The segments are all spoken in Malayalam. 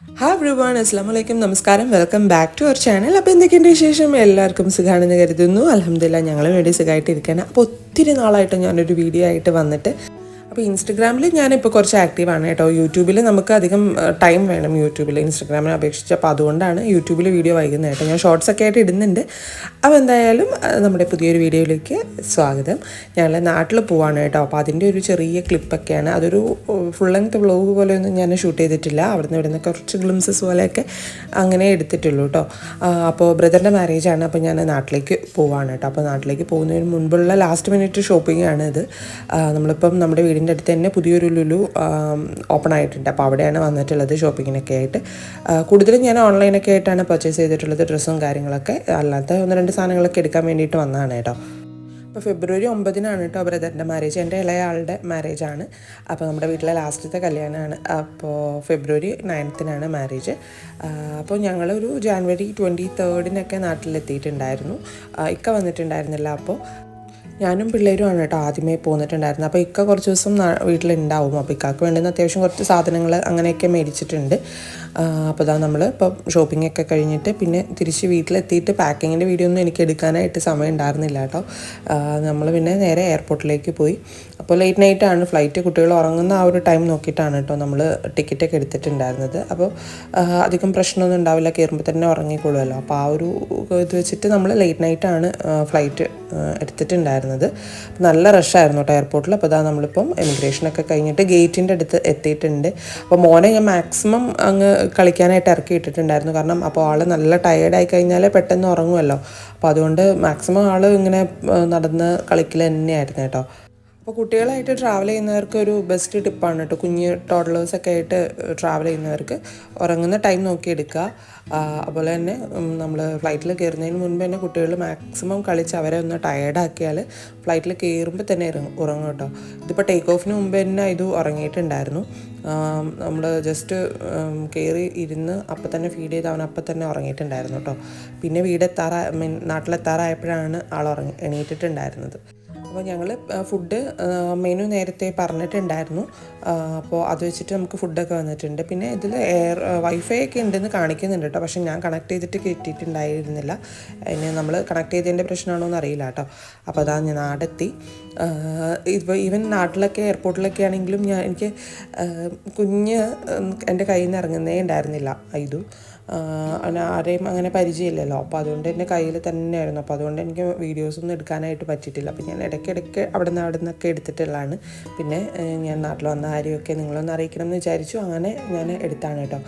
ഹായ് എവ്രിവൺ, അസ്സലാമു അലൈക്കും, നമസ്കാരം, welcome back to our channel. അപ്പോൾ എന്തൊക്കെയുണ്ട് വിശേഷം? എല്ലാവർക്കും സുഖമാണെന്ന് കരുതുന്നു. അൽഹംദുലില്ലാ ഞങ്ങളും വേണ്ടി സുഖമായിട്ടിരിക്കുകയാണ്. അപ്പോൾ ഒത്തിരി നാളായിട്ട് ഞാനൊരു വീഡിയോ ആയിട്ട് വന്നിട്ട്, അപ്പോൾ ഇൻസ്റ്റഗ്രാമിൽ ഞാനിപ്പോൾ കുറച്ച് ആക്റ്റീവാണ് കേട്ടോ. യൂട്യൂബിൽ നമുക്ക് അധികം ടൈം വേണം യൂട്യൂബിൽ, ഇൻസ്റ്റഗ്രാമിനെ അപേക്ഷിച്ച്. അപ്പോൾ അതുകൊണ്ടാണ് യൂട്യൂബിൽ വീഡിയോ വൈകുന്നത് കേട്ടോ. ഞാൻ ഷോർട്സൊക്കെ ആയിട്ട് ഇടുന്നുണ്ട്. അപ്പോൾ എന്തായാലും നമ്മുടെ പുതിയൊരു വീഡിയോയിലേക്ക് സ്വാഗതം. ഞങ്ങൾ നാട്ടിൽ പോവാണ് കേട്ടോ. അപ്പോൾ അതിൻ്റെ ഒരു ചെറിയ ക്ലിപ്പൊക്കെയാണ്. അതൊരു ഫുൾ ലെങ്ത് വ്ളോഗ് പോലെയൊന്നും ഞാൻ ഷൂട്ട് ചെയ്തിട്ടില്ല. അവിടുന്ന് ഇവിടുന്ന് കുറച്ച് ഗ്ലിംസസ് പോലെയൊക്കെ അങ്ങനെ എടുത്തിട്ടുള്ളൂ കേട്ടോ. അപ്പോൾ ബ്രദറിൻ്റെ മാരേജാണ്. അപ്പോൾ ഞാൻ നാട്ടിലേക്ക് പോവാണ് കേട്ടോ. അപ്പോൾ നാട്ടിലേക്ക് പോകുന്നതിന് മുൻപുള്ള ലാസ്റ്റ് മിനിറ്റ് ഷോപ്പിംഗ് ആണ് ഇത്. നമ്മളിപ്പം നമ്മുടെ വീടിൻ്റെ അടുത്ത് തന്നെ പുതിയൊരു ലുലു ഓപ്പൺ ആയിട്ടുണ്ട്. അപ്പോൾ അവിടെയാണ് വന്നിട്ടുള്ളത് ഷോപ്പിങ്ങിനൊക്കെ ആയിട്ട്. കൂടുതലും ഞാൻ ഓൺലൈനൊക്കെ ആയിട്ടാണ് പർച്ചേസ് ചെയ്തിട്ടുള്ളത്, ഡ്രസ്സും കാര്യങ്ങളൊക്കെ. അല്ലാത്ത ഒന്ന് രണ്ട് സാധനങ്ങളൊക്കെ എടുക്കാൻ വേണ്ടിയിട്ട് വന്നതാണ് കേട്ടോ. അപ്പോൾ ഫെബ്രുവരി 9 കേട്ടോ ബ്രദറിൻ്റെ മാരേജ്. എൻ്റെ ഇളയ ആളുടെ മാരേജാണ്. അപ്പോൾ നമ്മുടെ വീട്ടിലെ ലാസ്റ്റത്തെ കല്യാണമാണ്. അപ്പോൾ ഫെബ്രുവരി 9 മാരേജ്. അപ്പോൾ ഞങ്ങളൊരു ജാനുവരി 23 നാട്ടിലെത്തിയിട്ടുണ്ടായിരുന്നു. ഇക്ക വന്നിട്ടുണ്ടായിരുന്നില്ല. അപ്പോൾ ഞാനും പിള്ളേരുമാണ് കേട്ടോ ആദ്യമേ പോന്നിട്ടുണ്ടായിരുന്നത്. അപ്പോൾ ഇക്ക കുറച്ച് ദിവസം വീട്ടിലുണ്ടാവും. അപ്പോൾ ഇക്കാക്ക് വേണ്ടുന്ന അത്യാവശ്യം കുറച്ച് സാധനങ്ങൾ അങ്ങനെയൊക്കെ മേടിച്ചിട്ടുണ്ട്. അപ്പോൾ ഇതാ നമ്മൾ ഇപ്പോൾ ഷോപ്പിംഗ് ഒക്കെ കഴിഞ്ഞിട്ട് പിന്നെ തിരിച്ച് വീട്ടിലെത്തിയിട്ട് പാക്കിങ്ങിൻ്റെ വീഡിയോ ഒന്നും എനിക്ക് എടുക്കാനായിട്ട് സമയം ഉണ്ടായിരുന്നില്ല കേട്ടോ. നമ്മൾ പിന്നെ നേരെ എയർപോർട്ടിലേക്ക് പോയി. അപ്പോൾ ലേറ്റ് നൈറ്റാണ് ഫ്ലൈറ്റ്. കുട്ടികൾ ഉറങ്ങുന്ന ആ ഒരു ടൈം നോക്കിയിട്ടാണ് കേട്ടോ നമ്മൾ ടിക്കറ്റൊക്കെ എടുത്തിട്ടുണ്ടായിരുന്നത്. അപ്പോൾ അധികം പ്രശ്നമൊന്നും ഉണ്ടാവില്ല, കയറുമ്പോൾ തന്നെ ഉറങ്ങിക്കൊള്ളുമല്ലോ. അപ്പോൾ ആ ഒരു ഇത് വെച്ചിട്ട് നമ്മൾ ലേറ്റ് നൈറ്റാണ് ഫ്ലൈറ്റ് എടുത്തിട്ടുണ്ടായിരുന്നത്. നല്ല റഷായിരുന്നു കേട്ടോ എയർപോർട്ടിൽ. അപ്പോൾ അതാ നമ്മളിപ്പം എമിഗ്രേഷനൊക്കെ കഴിഞ്ഞിട്ട് ഗേറ്റിൻ്റെ അടുത്ത് എത്തിയിട്ടുണ്ട്. അപ്പോൾ മോനെ ഞാൻ മാക്സിമം അങ്ങ് കളിക്കാനായിട്ട് ഇറക്കി ഇട്ടിട്ടുണ്ടായിരുന്നു. കാരണം അപ്പോൾ ആൾ നല്ല ടയേർഡായി കഴിഞ്ഞാൽ പെട്ടെന്ന് ഉറങ്ങുമല്ലോ. അപ്പോൾ അതുകൊണ്ട് മാക്സിമം ആൾ ഇങ്ങനെ നടന്ന് കളിക്കൽ തന്നെയായിരുന്നു കേട്ടോ. അപ്പോൾ കുട്ടികളായിട്ട് ട്രാവൽ ചെയ്യുന്നവർക്ക് ഒരു ബെസ്റ്റ് ടിപ്പാണ് കേട്ടോ. കുഞ്ഞ് ടോഡ്ലേഴ്സൊക്കെ ആയിട്ട് ട്രാവൽ ചെയ്യുന്നവർക്ക് ഉറങ്ങുന്ന ടൈം നോക്കിയെടുക്കുക. അതുപോലെ തന്നെ നമ്മൾ ഫ്ലൈറ്റിൽ കയറുന്നതിന് മുൻപ് തന്നെ കുട്ടികൾ മാക്സിമം കളിച്ച് അവരെ ഒന്ന് ടയേർഡാക്കിയാൽ ഫ്ലൈറ്റിൽ കയറുമ്പോൾ തന്നെ ഉറങ്ങും കേട്ടോ. ഇതിപ്പോൾ ടേക്ക് ഓഫിന് മുമ്പ് തന്നെ ഇത് ഉറങ്ങിയിട്ടുണ്ടായിരുന്നു. നമ്മൾ ജസ്റ്റ് കയറി ഇരുന്ന് അപ്പം തന്നെ ഫീഡ് ചെയ്ത് അവൻ അപ്പം തന്നെ ഉറങ്ങിയിട്ടുണ്ടായിരുന്നു കേട്ടോ. പിന്നെ നാട്ടിലെത്താറായപ്പോഴാണ് ആൾ എണീറ്റിട്ടുണ്ടായിരുന്നത്. അപ്പോൾ ഞങ്ങൾ ഫുഡ് മെനു നേരത്തെ പറഞ്ഞിട്ടുണ്ടായിരുന്നു. അപ്പോൾ അത് വെച്ചിട്ട് നമുക്ക് ഫുഡൊക്കെ വന്നിട്ടുണ്ട്. പിന്നെ ഇതിൽ വൈഫൈ ഒക്കെ ഉണ്ടെന്ന് കാണിക്കുന്നുണ്ട് കേട്ടോ. പക്ഷേ ഞാൻ കണക്ട് ചെയ്തിട്ട് കിട്ടിയിട്ടുണ്ടായിരുന്നില്ല. അതിന് നമ്മൾ കണക്ട് ചെയ്തതിൻ്റെ പ്രശ്നമാണോ എന്ന് അറിയില്ല കേട്ടോ. അപ്പോൾ അതാ ഞാൻ നാടെത്തി. ഇപ്പോൾ ഈവൻ നാട്ടിലൊക്കെ എയർപോർട്ടിലൊക്കെ ആണെങ്കിലും എനിക്ക് കുഞ്ഞ് എൻ്റെ കയ്യിൽ നിന്ന് ഇറങ്ങുന്നേ ഉണ്ടായിരുന്നില്ല. ആരെയും അങ്ങനെ പരിചയമില്ലല്ലോ. അപ്പോൾ അതുകൊണ്ട് എൻ്റെ കയ്യിൽ തന്നെയായിരുന്നു. അപ്പോൾ അതുകൊണ്ട് എനിക്ക് വീഡിയോസൊന്നും എടുക്കാനായിട്ട് പറ്റിയിട്ടില്ല. അപ്പോൾ ഞാൻ ഇടയ്ക്കിടയ്ക്ക് അവിടെ നിന്നൊക്കെ എടുത്തിട്ടുള്ളതാണ്. പിന്നെ ഞാൻ നാട്ടിൽ വന്ന കാര്യമൊക്കെ നിങ്ങളൊന്ന് അറിയിക്കണം എന്ന് വിചാരിച്ചു. അങ്ങനെ ഞാൻ എടുത്താണ് കേട്ടോ.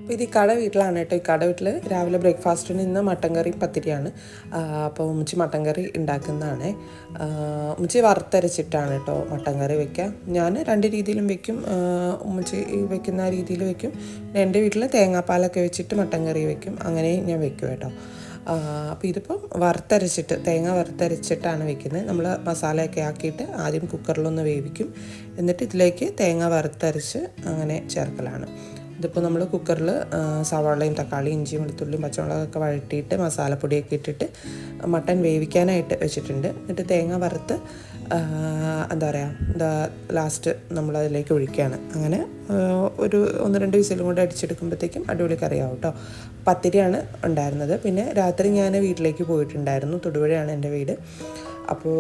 അപ്പോൾ ഇത് ഇക്കാടെ വീട്ടിലാണ് കേട്ടോ. ഇക്കാടെ വീട്ടിൽ രാവിലെ ബ്രേക്ക്ഫാസ്റ്റിന് ഇന്ന് മട്ടൻ കറി പത്തിരിയാണ്. അപ്പോൾ ഉമ്മച്ചി മട്ടൻ കറി ഉണ്ടാക്കുന്നതാണ്. ഉമ്മച്ചി വറുത്തരച്ചിട്ടാണ് കേട്ടോ മട്ടൻ കറി വയ്ക്കുക. ഞാൻ രണ്ട് രീതിയിലും വയ്ക്കും. ഉമ്മച്ചി വയ്ക്കുന്ന രീതിയിൽ വയ്ക്കും. എൻ്റെ വീട്ടിൽ തേങ്ങാപ്പാലൊക്കെ വെച്ചിട്ട് മട്ടൻ കറി വയ്ക്കും. അങ്ങനെ ഞാൻ വയ്ക്കും കേട്ടോ. അപ്പോൾ ഇതിപ്പം തേങ്ങ വറുത്തരച്ചിട്ടാണ് വെക്കുന്നത്. നമ്മൾ മസാലയൊക്കെ ആക്കിയിട്ട് ആദ്യം കുക്കറിലൊന്ന് വേവിക്കും. എന്നിട്ട് ഇതിലേക്ക് തേങ്ങ വറുത്തരച്ച് അങ്ങനെ ചേർക്കലാണ്. ഇതിപ്പോൾ നമ്മൾ കുക്കറിൽ സവാളയും തക്കാളിയും ഇഞ്ചിയും വെളുത്തുള്ളിയും പച്ചമുളകൊക്കെ വഴറ്റിയിട്ട് മസാലപ്പൊടിയൊക്കെ ഇട്ടിട്ട് മട്ടൻ വേവിക്കാനായിട്ട് വെച്ചിട്ടുണ്ട്. എന്നിട്ട് തേങ്ങ വറുത്ത് ലാസ്റ്റ് നമ്മളതിലേക്ക് ഒഴിക്കുകയാണ്. അങ്ങനെ ഒരു 1-2 വിസിലും കൂടെ അടിച്ചെടുക്കുമ്പോഴത്തേക്കും അടിപൊളി കറിയാവും കേട്ടോ. പത്തിരിയാണ് ഉണ്ടായിരുന്നത്. പിന്നെ രാത്രി ഞാൻ വീട്ടിലേക്ക് പോയിട്ടുണ്ടായിരുന്നു. തൊടുപുഴയാണ് എൻ്റെ വീട്. അപ്പോൾ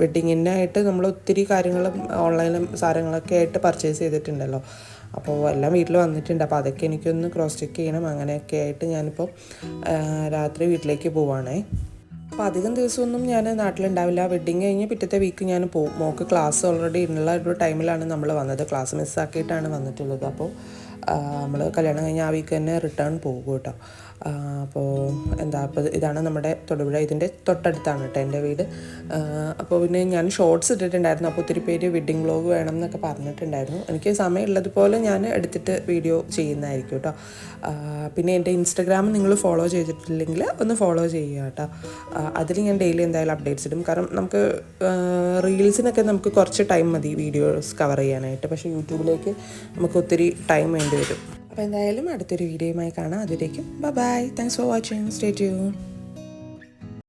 വെഡ്ഡിങ്ങിനായിട്ട് നമ്മൾ ഒത്തിരി കാര്യങ്ങളും ഓൺലൈനും സാധനങ്ങളൊക്കെ ആയിട്ട് പർച്ചേസ് ചെയ്തിട്ടുണ്ടല്ലോ. അപ്പോൾ എല്ലാം വീട്ടിൽ വന്നിട്ടുണ്ട്. അപ്പോൾ അതൊക്കെ എനിക്കൊന്ന് ക്രോസ് ചെക്ക് ചെയ്യണം. അങ്ങനെയൊക്കെ ആയിട്ട് ഞാനിപ്പോൾ രാത്രി വീട്ടിലേക്ക് പോവുകയാണേ. അപ്പോൾ അധികം ദിവസമൊന്നും ഞാൻ നാട്ടിലുണ്ടാവില്ല. വെഡ്ഡിങ് കഴിഞ്ഞ് പിറ്റത്തെ വീക്ക് ഞാൻ പോകും. മോൾക്ക് ക്ലാസ് ഓൾറെഡി ഉള്ള ഒരു ടൈമിലാണ് നമ്മൾ വന്നത്. ക്ലാസ് മിസ്സാക്കിയിട്ടാണ് വന്നിട്ടുള്ളത്. അപ്പോൾ നമ്മൾ കല്യാണം കഴിഞ്ഞ് ആ വീക്ക് തന്നെ റിട്ടേൺ പോകും കേട്ടോ. അപ്പോൾ അപ്പോൾ ഇതാണ് നമ്മുടെ തൊടുപുഴ. ഇതിൻ്റെ തൊട്ടടുത്താണ് കേട്ടോ എൻ്റെ വീട്. അപ്പോൾ പിന്നെ ഞാൻ ഷോർട്സ് ഇട്ടിട്ടുണ്ടായിരുന്നു. അപ്പോൾ ഒത്തിരി പേര് വെഡ്ഡിങ് വ്ളോഗ് വേണം എന്നൊക്കെ പറഞ്ഞിട്ടുണ്ടായിരുന്നു. എനിക്ക് സമയമുള്ളതുപോലെ ഞാൻ എടുത്തിട്ട് വീഡിയോ ചെയ്യുന്നതായിരിക്കും കേട്ടോ. പിന്നെ എൻ്റെ ഇൻസ്റ്റഗ്രാം നിങ്ങൾ ഫോളോ ചെയ്തിട്ടില്ലെങ്കിൽ ഒന്ന് ഫോളോ ചെയ്യുക കേട്ടോ. അതിൽ ഞാൻ ഡെയിലി എന്തായാലും അപ്ഡേറ്റ്സ് ഇടും. കാരണം നമുക്ക് റീൽസിനൊക്കെ നമുക്ക് കുറച്ച് ടൈം മതി വീഡിയോസ് കവർ ചെയ്യാനായിട്ട്. പക്ഷേ യൂട്യൂബിലേക്ക് നമുക്ക് ഒത്തിരി ടൈം വേണ്ടി വരും. അപ്പോൾ എന്തായാലും അടുത്തൊരു വീഡിയോയുമായി കാണാം. അതിലേക്കും bye. Thanks for watching. Stay tune.